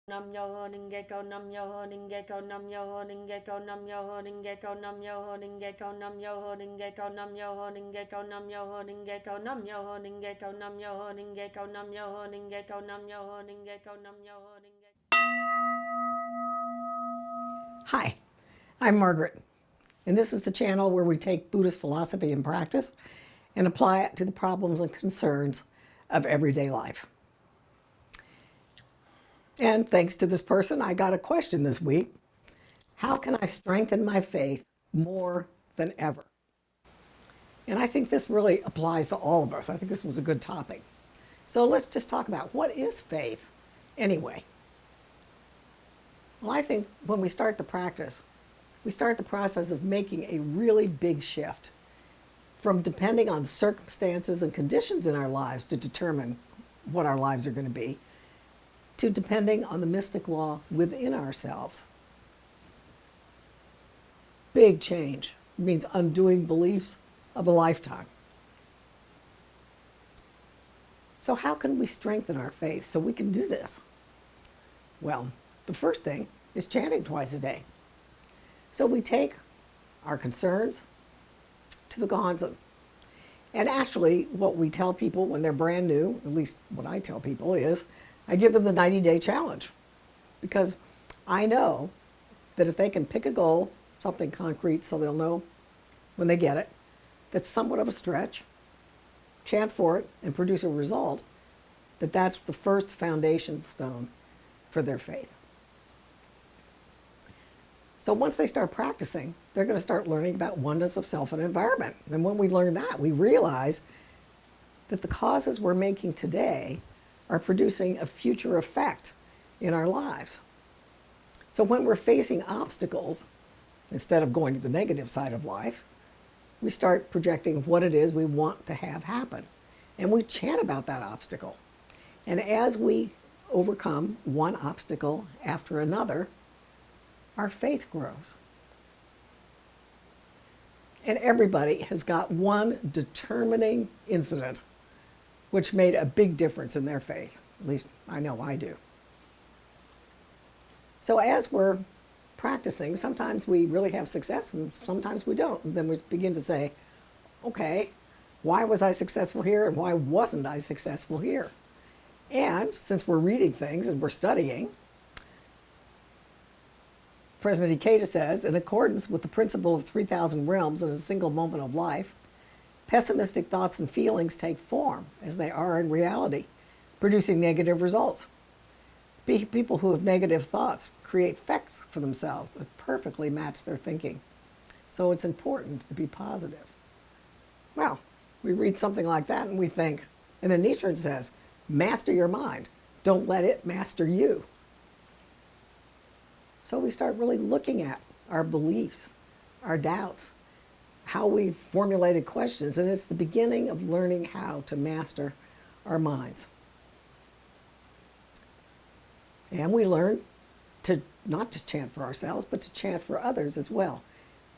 Nam yo ho ning ge ko nam yo ho ning ge ko nam yo ho ning ge ko nam yo ho ning ge ko nam yo ho ning ge ko nam yo ho ning ge ko nam yo ho ning ge ko nam yo ho ning ge ko nam yo ho ning ge ko nam yo ho ning ge ko nam yo ho ning ge ko nam yo ho ning ge ko nam yo ho ning ge. Hi, I'm Margaret, and this is the channel where we take Buddhist philosophy and practice and apply it to the problems and concerns of everyday life. And thanks to this person, I got a question this week. How can I strengthen my faith more than ever? And I think this really applies to all of us. I think this was a good topic. So let's just talk about what is faith anyway? Well, I think when we start the practice, we start the process of making a really big shift from depending on circumstances and conditions in our lives to determine what our lives are going to be, to depending on the mystic law within ourselves. Big change. It means undoing beliefs of a lifetime. So how can we strengthen our faith so we can do this? Well, the first thing is chanting twice a day. So we take our concerns to the Gohanzen. And actually, what we tell people when they're brand new, at least what I tell people, is I give them the 90-day challenge. Because I know that if they can pick a goal, something concrete so they'll know when they get it, that's somewhat of a stretch, chant for it, and produce a result, that's the first foundation stone for their faith. So once they start practicing, they're going to start learning about oneness of self and environment. And when we learn that, we realize that the causes we're making today are producing a future effect in our lives. So when we're facing obstacles, instead of going to the negative side of life, we start projecting what it is we want to have happen. And we chant about that obstacle. And as we overcome one obstacle after another, our faith grows. And everybody has got one determining incident which made a big difference in their faith. At least I know I do. So as we're practicing, sometimes we really have success and sometimes we don't. And then we begin to say, okay, why was I successful here and why wasn't I successful here? And since we're reading things and we're studying, President Ikeda says, in accordance with the principle of 3,000 realms in a single moment of life, pessimistic thoughts and feelings take form as they are in reality, producing negative results. People who have negative thoughts create effects for themselves that perfectly match their thinking. So it's important to be positive. Well, we read something like that and we think, and then Nietzsche says, master your mind. Don't let it master you. So we start really looking at our beliefs, our doubts, how we've formulated questions, and it's the beginning of learning how to master our minds. And we learn to not just chant for ourselves, but to chant for others as well,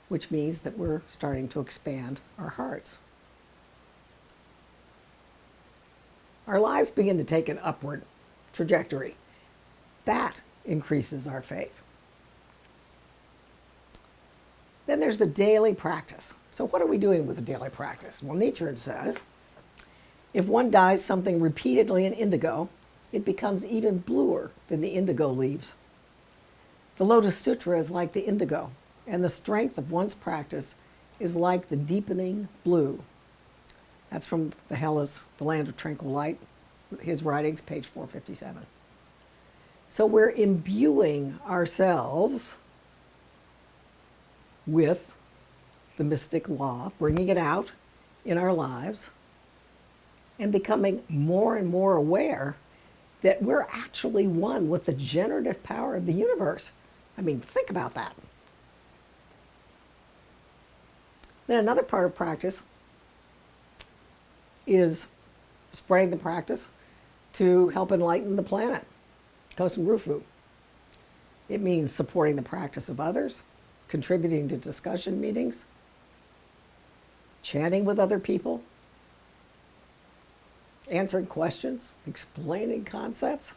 which means that we're starting to expand our hearts. Our lives begin to take an upward trajectory. That increases our faith. Then there's the daily practice. So what are we doing with the daily practice? Well, Nietzsche says, if one dyes something repeatedly in indigo, it becomes even bluer than the indigo leaves. The Lotus Sutra is like the indigo, and the strength of one's practice is like the deepening blue. That's from the Hellas, The Land of Tranquil Light, his writings, page 457. So we're imbuing ourselves with the mystic law, bringing it out in our lives, and becoming more and more aware that we're actually one with the generative power of the universe. I mean, think about that. Then another part of practice is spreading the practice to help enlighten the planet, Kosen Rufu. It means supporting the practice of others, contributing to discussion meetings, chatting with other people, answering questions, explaining concepts.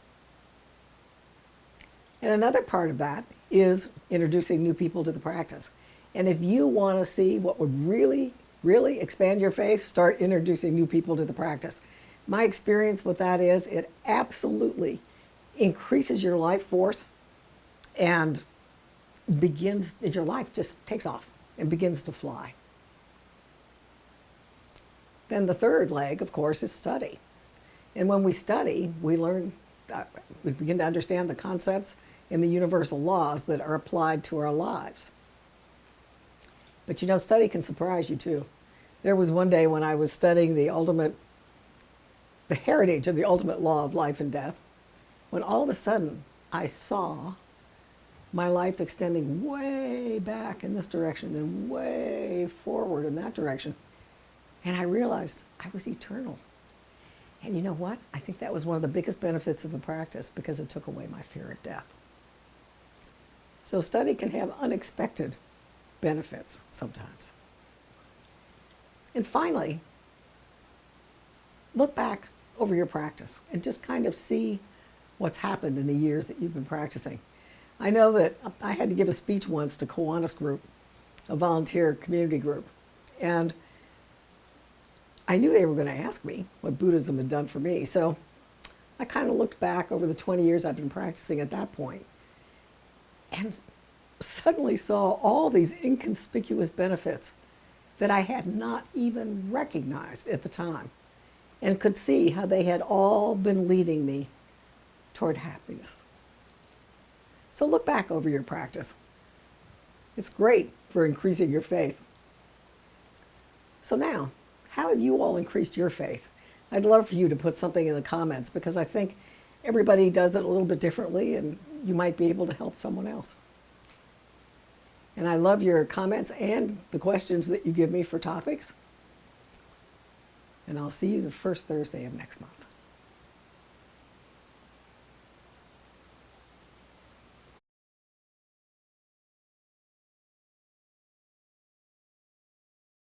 And another part of that is introducing new people to the practice. And if you want to see what would really, really expand your faith, start introducing new people to the practice. My experience with that is it absolutely increases your life force and your life just takes off and begins to fly. Then the third leg, of course, is study. And when we study, we learn, we begin to understand the concepts and the universal laws that are applied to our lives. But you know, study can surprise you too. There was one day when I was studying the heritage of the ultimate law of life and death, when all of a sudden I saw my life extending way back in this direction and way forward in that direction. And I realized I was eternal. And you know what? I think that was one of the biggest benefits of the practice because it took away my fear of death. So study can have unexpected benefits sometimes. And finally, look back over your practice and just kind of see what's happened in the years that you've been practicing. I know that I had to give a speech once to Kiwanis Group, a volunteer community group, and I knew they were going to ask me what Buddhism had done for me. So I kind of looked back over the 20 years I've been practicing at that point and suddenly saw all these inconspicuous benefits that I had not even recognized at the time, and could see how they had all been leading me toward happiness. So look back over your practice. It's great for increasing your faith. So now, how have you all increased your faith? I'd love for you to put something in the comments because I think everybody does it a little bit differently and you might be able to help someone else. And I love your comments and the questions that you give me for topics. And I'll see you the first Thursday of next month.